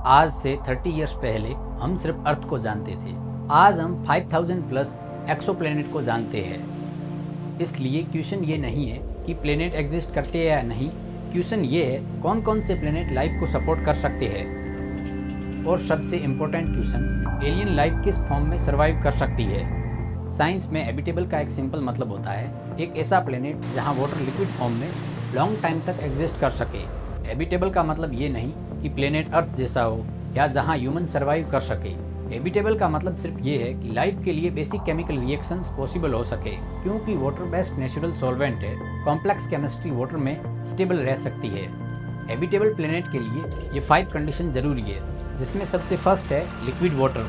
आज से 30 इयर्स पहले हम सिर्फ अर्थ को जानते थे। आज हम 5000 प्लस एक्सोप्लैनेट को जानते हैं। इसलिए क्वेश्चन ये नहीं है कि प्लेनेट एग्जिस्ट करते हैं या नहीं, क्वेश्चन ये है कौन कौन से प्लेनेट लाइफ को सपोर्ट कर सकते हैं। और सबसे इम्पोर्टेंट क्वेश्चन, एलियन लाइफ किस फॉर्म में सर्वाइव कर सकती है। साइंस में हैबिटेबल का एक सिंपल मतलब होता है एक ऐसा प्लेनेट जहाँ वाटर लिक्विड फॉर्म में लॉन्ग टाइम तक एग्जिस्ट कर सके। हैबिटेबल का मतलब ये नहीं कि प्लेनेट अर्थ जैसा हो या जहाँ ह्यूमन सर्वाइव कर सके। हैबिटेबल का मतलब सिर्फ ये है कि लाइफ के लिए बेसिक केमिकल रिएक्शंस पॉसिबल हो सके। क्योंकि वाटर बेस्ड नेचुरल सॉल्वेंट है, कॉम्प्लेक्स केमिस्ट्री वाटर में स्टेबल रह सकती है। हैबिटेबल प्लेनेट के लिए ये 5 कंडीशन जरूरी है, जिसमें सबसे फर्स्ट है लिक्विड वाटर,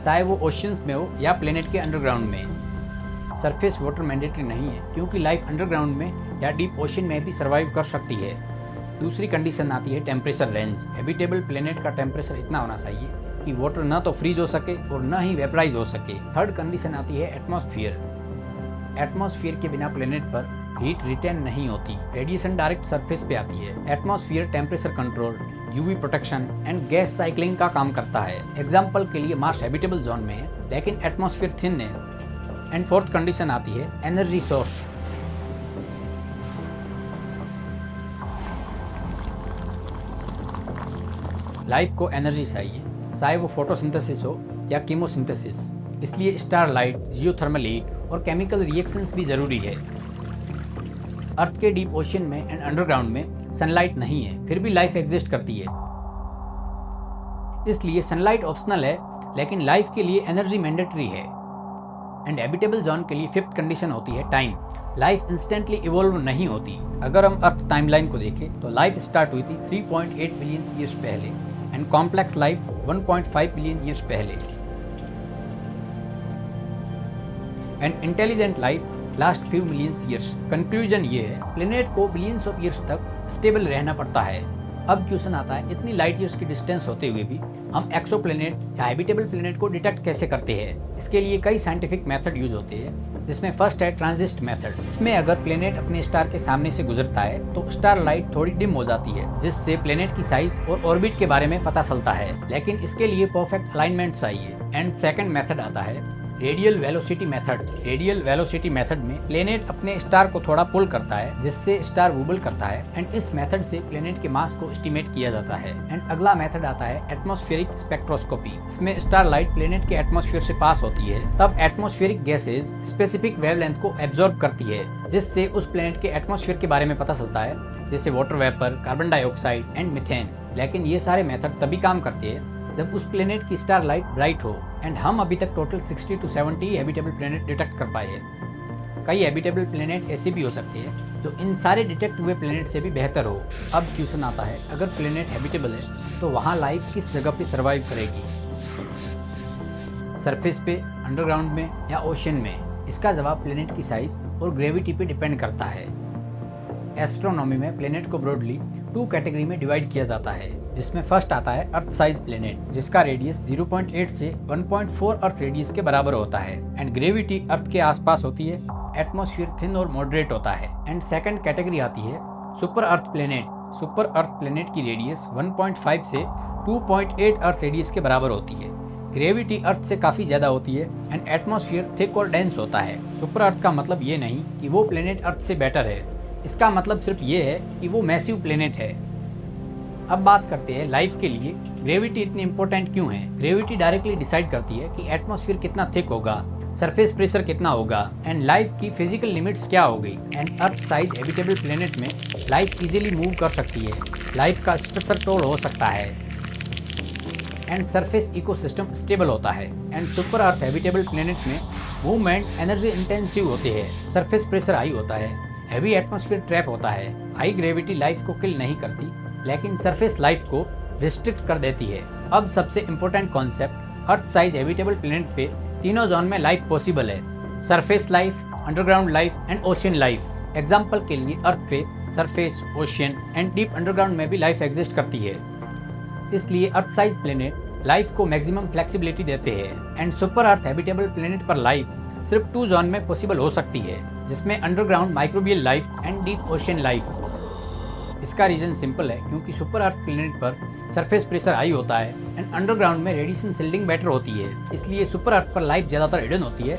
चाहे वो ओशियंस में हो या प्लेनेट के अंडरग्राउंड में। सरफेस वाटर मैंडेटरी नहीं है, क्योंकि लाइफ अंडरग्राउंड में या डीप ओशन में भी सर्वाइव कर सकती है। दूसरी कंडीशन आती है टेम्परेचर रेंज। हैबिटेबल प्लेनेट का टेम्परेचर इतना होना चाहिए कि वाटर ना तो फ्रीज हो सके और ना ही वेपराइज हो सके। थर्ड कंडीशन आती है एटमॉस्फेयर। एटमॉस्फेयर के बिना प्लेनेट पर हीट रिटेन नहीं होती, रेडिएशन डायरेक्ट सरफेस पे आती है। Atmosphere temperature control, UV protection and gas cycling का काम करता है। एग्जाम्पल के लिए मार्स हैबिटेबल जोन में है, लेकिन एटमॉस्फेयर थिन है। एंड फोर्थ कंडीशन आती है एनर्जी सोर्स। लाइफ को एनर्जी चाहिए, चाहे वो फोटोसिंथेसिस हो या कीमोसिंथेसिस। इसलिए स्टारलाइट, जियोथर्मल हीट और केमिकल रिएक्शंस भी जरूरी है। अर्थ के डीप ओशन में एंड अंडरग्राउंड में सनलाइट नहीं है, फिर भी लाइफ एग्जिस्ट करती है। इसलिए सनलाइट ऑप्शनल है, लेकिन लाइफ के लिए एनर्जी मैंडेटरी है। एंड हैबिटेबल जोन के लिए फिफ्थ कंडीशन होती है टाइम। लाइफ इंस्टेंटली इवॉल्व नहीं होती। अगर हम अर्थ टाइमलाइन को देखें तो लाइफ स्टार्ट हुई थी 3.8 बिलियन ईयर्स पहले and complex life 1.5 billion years पहले। And intelligent life last few millions years. Conclusion ये है, प्लेनेट को बिलियंस ऑफ ईयर्स तक स्टेबल रहना पड़ता है। अब क्वेश्चन आता है, इतनी लाइट ईयर्स की डिस्टेंस होते हुए भी हम एक्सोप्लैनेट या हैबिटेबल प्लेनेट को डिटेक्ट कैसे करते हैं। इसके लिए कई साइंटिफिक मेथड यूज होते हैं, जिसमें फर्स्ट है ट्रांजिट मेथड। इसमें अगर प्लेनेट अपने स्टार के सामने से गुजरता है तो स्टार लाइट थोड़ी डिम हो जाती है, जिससे प्लेनेट की साइज और ऑर्बिट के बारे में पता चलता है। लेकिन इसके लिए परफेक्ट अलाइनमेंट चाहिए। एंड सेकंड मेथड आता है radial velocity method. Radial velocity method में प्लेनेट अपने स्टार को थोड़ा पुल करता है, जिससे स्टार वूबल करता है। एंड इस मेथड से प्लेनेट के मास को एस्टिमेट किया जाता है। एंड अगला मेथड आता है एटमॉस्फेरिक स्पेक्ट्रोस्कोपी। इसमें स्टार लाइट प्लेनेट के एटमॉस्फेयर से पास होती है, तब एटमॉस्फेरिक गैसेज स्पेसिफिक वेवलेंथ को एब्जॉर्ब करती है, जिससे उस प्लेनेट के एटमॉस्फेयर के बारे में पता चलता है, जैसे water vapour, carbon dioxide and methane. लेकिन ये सारे मेथड तभी काम करते हैं जब उस प्लेनेट की स्टार लाइट ब्राइट हो। एंड हम अभी तक total 60 to 70 habitable planet detect कर पाए हैं। कई हैबिटेबल प्लेनेट ऐसे भी हो सकते हैं जो इन सारे डिटेक्ट हुए प्लेनेट से भी बेहतर हो। अब क्वेश्चन आता है, अगर प्लेनेट हैबिटेबल है तो वहाँ लाइफ किस जगह पे सर्वाइव करेगी, सरफेस पे, अंडरग्राउंड में या ओशन में। इसका जवाब प्लेनेट की साइज और ग्रेविटी पे डिपेंड करता है। एस्ट्रोनॉमी में प्लेनेट को ब्रॉडली 2 कैटेगरी में डिवाइड किया जाता है, जिसमें फर्स्ट आता है अर्थ साइज प्लेनेट, जिसका रेडियस 0.8 से 1.4 अर्थ रेडियस के बराबर होता है। एंड ग्रेविटी अर्थ के आसपास होती है, एटमॉस्फेयर थिन और मॉडरेट होता है। एंड सेकंड कैटेगरी आती है सुपर अर्थ प्लेनेट। सुपर अर्थ प्लेनेट की रेडियस 1.5 से 2.8 अर्थ रेडियस के बराबर होती है। ग्रेविटी अर्थ से काफी ज्यादा होती है एंड एटमॉस्फेयर थिक और डेंस होता है। सुपर अर्थ का मतलब ये नहीं कि वो प्लेनेट अर्थ से बेटर है, इसका मतलब सिर्फ ये है कि वो मैसिव प्लेनेट है। अब बात करते हैं लाइफ के लिए ग्रेविटी इतनी इंपॉर्टेंट क्यों है। ग्रेविटी डायरेक्टली डिसाइड करती है कि एटमॉस्फेयर कितना थिक होगा, सरफेस प्रेशर कितना होगा एंड लाइफ की फिजिकल लिमिट्स क्या होगी। And earth size habitable planet में लाइफ इजीली मूव कर सकती है, लाइफ का स्ट्रक्चर टोल हो सकता है एंड सरफेस इकोसिस्टम स्टेबल होता है। And super earth habitable planet में मूवमेंट एनर्जी इंटेंसिव होते हैं, सरफेस प्रेशर हाई होता है, हैवी एटमॉस्फेयर ट्रैप होता है। हाई ग्रेविटी लाइफ को किल नहीं करती, लेकिन सरफेस लाइफ को रिस्ट्रिक्ट कर देती है। अब सबसे इम्पोर्टेंट कॉन्सेप्ट, अर्थ साइज हैबिटेबल प्लेनेट पे तीनों जोन में लाइफ पॉसिबल है, surface life, underground life and ocean life. Example के लिए अर्थ पे surface, ocean and deep underground में भी लाइफ एग्जिस्ट करती है। इसलिए अर्थ साइज प्लेनेट लाइफ को मैक्सिमम फ्लेक्सिबिलिटी देते हैं। And super earth habitable planet पर लाइफ सिर्फ 2 जोन में पॉसिबल हो सकती है, जिसमें underground microbial life and deep ocean life. इसका रीजन सिंपल है, क्योंकि सुपर अर्थ प्लेनेट पर सरफेस प्रेशर हाई होता है एंड अंडरग्राउंड में रेडिएशन शिल्डिंग बेटर होती है, इसलिए सुपर अर्थ पर लाइफ ज्यादातर हिडन होती है।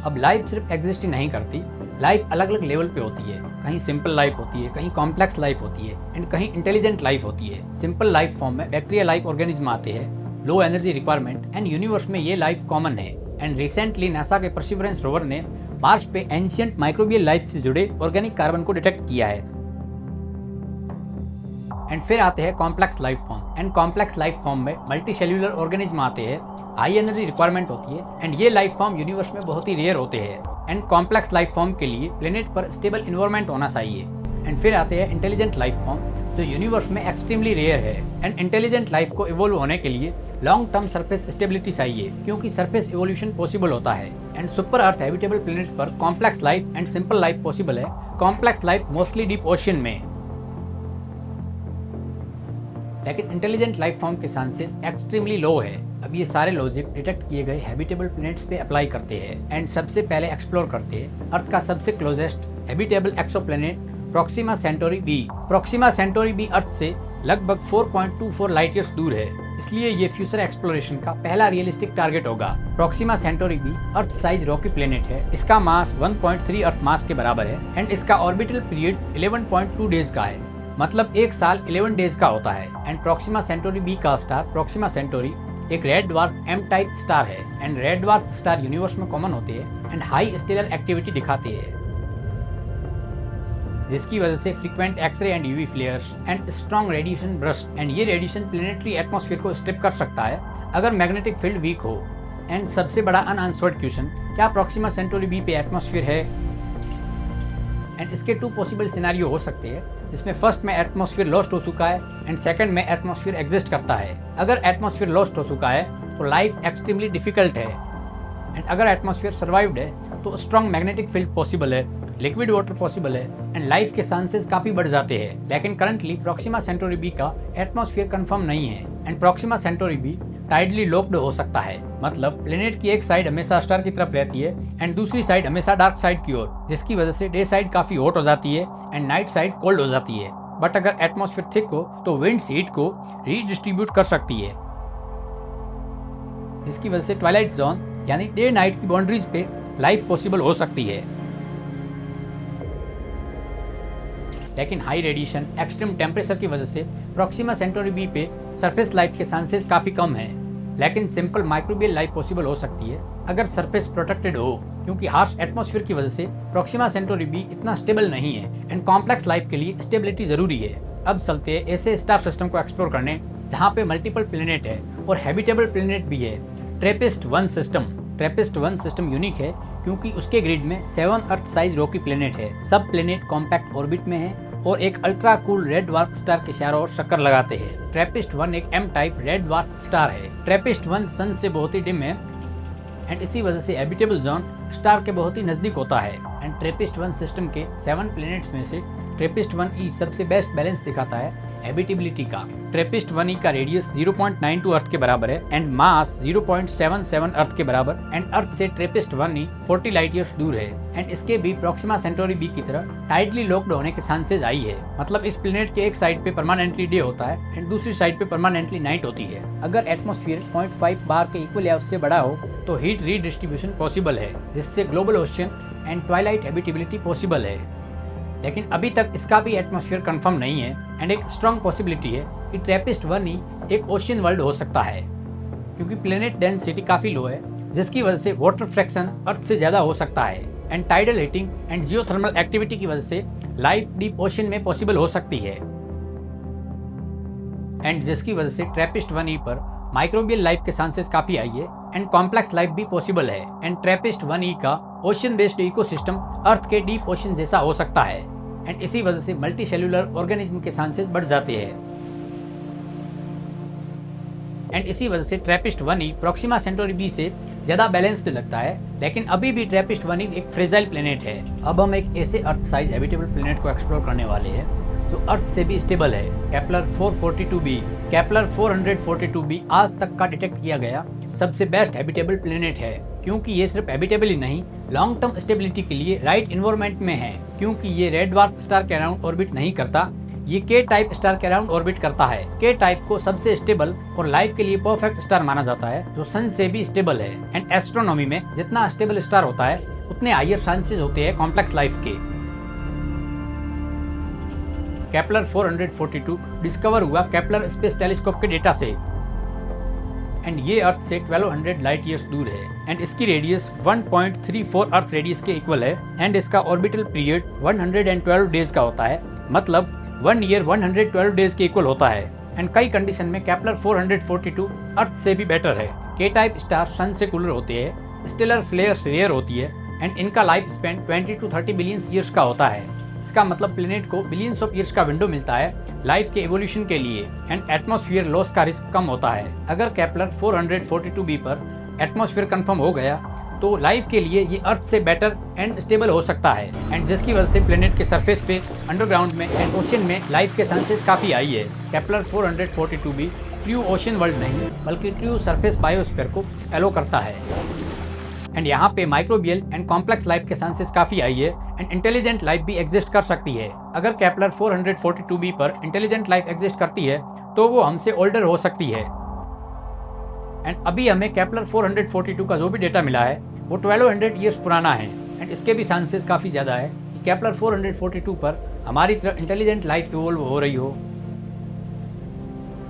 अब लाइफ सिर्फ एग्जिस्ट ही नहीं करती, लाइफ अलग अलग लेवल पे होती है। कहीं सिंपल लाइफ होती है, कहीं कॉम्प्लेक्स लाइफ होती है एंड कहीं इंटेलिजेंट लाइफ होती है। सिंपल लाइफ फॉर्म में बैक्टीरिया लाइक ऑर्गेनिज्म आते हैं, low energy requirement and universe में ये लाइफ कॉमन है। एंड रिसेंटली नासा के परसिवरेंस रोवर ने मार्स पे एंशिएंट माइक्रोबियल लाइफ से जुड़े ऑर्गेनिक कार्बन को डिटेक्ट किया है। एंड फिर आते हैं complex life form. And complex life form में मल्टी सेल्यूलर ऑर्गेनिज्म आते हैं, हाई एनर्जी रिक्वायरमेंट होती है एंड ये लाइफ फॉर्म यूनिवर्स में बहुत ही रेयर होते हैं। एंड कॉम्प्लेक्स लाइफ फॉर्म के लिए प्लेनेट पर स्टेबल इन्वायरमेंट होना चाहिए। एंड फिर आते हैं इंटेलिजेंट लाइफ फॉर्म, जो यूनिवर्स में एक्सट्रीमली रेयर है। एंड इंटेलिजेंट लाइफ को इवोल्व होने के लिए लॉन्ग टर्म सरफेस स्टेबिलिटी चाहिए, क्योंकि सरफेस इवोल्यूशन पॉसिबल होता है। And super earth habitable planet पर complex life and simple life possible है। Complex life mostly deep ocean में, लेकिन इंटेलिजेंट लाइफ फॉर्म के चांसेस एक्सट्रीमली लो है। अब ये सारे लॉजिक डिटेक्ट किए गए हैबिटेबल प्लैनेट्स पे अप्लाई करते हैं एंड सबसे पहले एक्सप्लोर करते हैं अर्थ का सबसे closest habitable exoplanet Proxima Centauri B. Proxima Centauri B earth से लगभग 4.24 लाइट ईयर्स दूर है, इसलिए ये फ्यूचर एक्सप्लोरेशन का पहला रियलिस्टिक टारगेट होगा। प्रोक्सिमा सेंटोरी बी अर्थ साइज रॉकी प्लेनेट है। इसका मास 1.3 अर्थ मास के बराबर है एंड इसका ऑर्बिटल पीरियड 11.2 डेज का है, मतलब एक साल 11 डेज का होता है। एंड प्रोक्सिमा सेंटोरी बी का स्टार प्रोक्सिमा सेंटोरी एक red dwarf M type star है। And red dwarf star universe में कॉमन होते हैं एंड हाई स्टेलर एक्टिविटी दिखाते हैं, जिसकी वजह से frequent X-ray and UV flares and strong radiation burst. And ये रेडिएशन प्लेनेटरी एटमॉस्फेयर को स्ट्रिप कर सकता है अगर मैग्नेटिक फील्ड वीक हो। एंड सबसे बड़ा अनआंसर्ड क्वेश्चन, क्या प्रोक्सिमा सेंटोरी बी पे एटमॉस्फेयर है? एंड इसके 2 पॉसिबल सिनेरियो हो सकते हैं, जिसमें फर्स्ट में एटमॉस्फेयर लॉस्ट हो चुका है एंड सेकंड में एटमॉस्फेयर एग्जिस्ट करता है। अगर एटमॉस्फेयर लॉस्ट हो चुका है तो लाइफ एक्सट्रीमली डिफिकल्ट है एंड अगर एटमॉस्फेयर सर्वाइव्ड है तो स्ट्रॉन्ग मैग्नेटिक फील्ड पॉसिबल है, लिक्विड वाटर पॉसिबल है एंड लाइफ के चांसेस काफी बढ़ जाते हैं। लेकिन करंटली प्रोक्सिमा सेंटोरी बी का एटमॉस्फेयर कंफर्म नहीं है and Proxima Centauri b tidally locked हो सकता है, मतलब प्लेनेट की एक साइड हमेशा स्टार की तरफ रहती है एंड दूसरी साइड हमेशा डार्क साइड की ओर, जिसकी वजह से डे साइड काफी हॉट हो जाती है एंड नाइट साइड कोल्ड हो जाती है। बट अगर एटमॉस्फेयर थिक हो तो विंड्स हीट को रीडिस्ट्रीब्यूट कर सकती है, जिसकी वजह से ट्वाइलाइट जोन यानी डे नाइट की बाउंड्रीज पे लाइफ पॉसिबल हो सकती है। लेकिन हाई रेडिएशन एक्सट्रीम टेम्परेचर की वजह से प्रोक्सिमा सेंटोरी बी पे सरफेस लाइफ के चांसेस काफी कम है। लेकिन सिंपल माइक्रोबियल लाइफ पॉसिबल हो सकती है अगर सरफेस प्रोटेक्टेड हो, क्योंकि हार्श एटमॉस्फेयर की वजह से प्रोक्सिमा सेंटोरी बी इतना स्टेबल नहीं है एंड कॉम्प्लेक्स लाइफ के लिए स्टेबिलिटी जरूरी है। अब चलते हैं ऐसे स्टार सिस्टम को एक्सप्लोर करने जहाँ पे मल्टीपल प्लेनेट है और हैबिटेबल प्लेनेट भी है। ट्रेपिस्ट-1 सिस्टम। ट्रेपिस्ट-1 सिस्टम यूनिक है क्योंकि उसके ग्रिड में 7 अर्थ साइज रॉकी प्लेनेट है। सब प्लेनेट कॉम्पैक्ट ऑर्बिट में है और एक ultra cool red dwarf star के चारों ओर चक्कर लगाते हैं। ट्रेपिस्ट-1 एक M type red dwarf star है। ट्रेपिस्ट-1 सन से बहुत ही डिम है एंड इसी वजह से हैबिटेबल जोन स्टार के बहुत ही नजदीक होता है। एंड ट्रेपिस्ट-1 सिस्टम के 7 प्लेनेट्स में से ट्रेपिस्ट-1e सबसे बेस्ट बैलेंस दिखाता है हैबिटेबिलिटी का। ट्रेपिस्ट-1e का रेडियस 0.92 अर्थ के बराबर है एंड मास 0.77 अर्थ के बराबर एंड अर्थ से ट्रेपिस्ट-1e 40 लाइट ईयर्स दूर है एंड इसके भी प्रोक्सिमा सेंटोरी बी की तरह टाइटली लॉक्ड होने के चांसेस आई है, मतलब इस प्लेनेट के एक साइड पे परमानेंटली डे होता है एंड दूसरी साइड पे परमानेंटली नाइट होती है। अगर एटमॉस्फेयर 0.5 बार के इक्वल या उससे बड़ा हो तो हीट रीडिस्ट्रीब्यूशन पॉसिबल है, जिससे global ocean and Twilight habitability possible है। लेकिन अभी तक इसका भी एटमॉस्फेयर कंफर्म नहीं है एंड एक स्ट्रॉन्ग पॉसिबिलिटी है कि ट्रेपिस्ट-1e एक ओशियन वर्ल्ड हो सकता है, क्योंकि प्लेनेट डेंसिटी काफी लो है, जिसकी वजह से वाटर फ्रैक्शन अर्थ से ज्यादा हो सकता है and tidal heating and geothermal activity की वजह से लाइफ डीप ओशियन में पॉसिबल हो सकती है एंड जिसकी वजह से ट्रेपिस्ट-1e पर माइक्रोबियल लाइफ के चांसेस काफी आई है एंड कॉम्प्लेक्स लाइफ भी पॉसिबल है। एंड ट्रेपिस्ट-1e का ओशियन बेस्ड इकोसिस्टम अर्थ के डीप ओशियन जैसा हो सकता है एंड इसी वजह से मल्टी सेल्यूलर ऑर्गेनिज्म के चांसेस बढ़ जाते हैं एंड इसी वजह से ट्रेपिस्ट-1e प्रोक्सिमा सेंटोरी बी से ज्यादा बैलेंस्ड लगता है। लेकिन अभी भी ट्रेपिस्ट-1e एक फ्रेजाइल प्लेनेट है। अब हम एक ऐसे अर्थ साइज हैबिटेबल प्लेनेट को एक्सप्लोर करने वाले हैं जो अर्थ से भी स्टेबल है, केपलर 442b। केपलर 442b आज तक का डिटेक्ट किया गया सबसे बेस्ट हैबिटेबल प्लेनेट है, क्योंकि ये सिर्फ हैबिटेबल ही नहीं लॉन्ग टर्म स्टेबिलिटी के लिए राइट इन्वायरमेंट में है, क्योंकि ये रेड ड्वार्फ स्टार के अराउंड ऑर्बिट नहीं करता, ये के टाइप स्टार के अराउंड ऑर्बिट करता है। के टाइप को सबसे स्टेबल और लाइफ के लिए परफेक्ट स्टार माना जाता है, जो सन से भी स्टेबल है। एंड एस्ट्रोनॉमी में जितना स्टेबल स्टार होता है उतने हायर चांसेस होते हैं कॉम्प्लेक्स लाइफ के। केपलर 442 डिस्कवर हुआ केपलर स्पेस टेलीस्कोप के डेटा से, एंड ये अर्थ से 1200 लाइट ईयर्स दूर है, एंड इसकी रेडियस 1.34 अर्थ रेडियस के इक्वल है, एंड इसका ऑर्बिटल पीरियड 112 डेज का होता है, मतलब 1 ईयर 112 डेज के इक्वल होता है। एंड कई कंडीशन में केपलर 442 अर्थ से भी बेटर है। के टाइप स्टार सन से कूलर होते हैं, स्टेलर फ्लेयर्स रेयर होती है, एंड इनका life span 20 to 30 billion years का होता है। इसका मतलब प्लेनेट को बिलियंस ऑफ ईयर्स का विंडो मिलता है लाइफ के इवोल्यूशन के लिए, एंड एटमॉस्फेयर लॉस का रिस्क कम होता है। अगर केपलर 442b पर एटमॉस्फेयर कंफर्म हो गया तो लाइफ के लिए ये अर्थ से बेटर एंड स्टेबल हो सकता है, एंड जिसकी वजह से प्लेनेट के सरफेस पे, अंडरग्राउंड में एंड ओशन में लाइफ के चांसेस काफी हाई है। Kepler 442b true ocean world नहीं बल्कि ट्रू सरफेस बायोस्फीयर को एलो करता है, एंड यहाँ पे माइक्रोबियल एंड कॉम्प्लेक्स लाइफ के चांसेस काफी हाई है, एंड इंटेलिजेंट लाइफ भी एग्जिस्ट कर सकती है। अगर केपलर 442b पर इंटेलिजेंट लाइफ एग्जिस्ट करती है तो वो हमसे ओल्डर हो सकती है। एंड अभी हमें केपलर 442 का जो भी डेटा मिला है वो 1200 ईयर्स पुराना है, एंड इसके भी चांसेस काफी ज्यादा है कि केपलर 442 पर हमारी तरह इंटेलिजेंट लाइफ इवॉल्व हो रही हो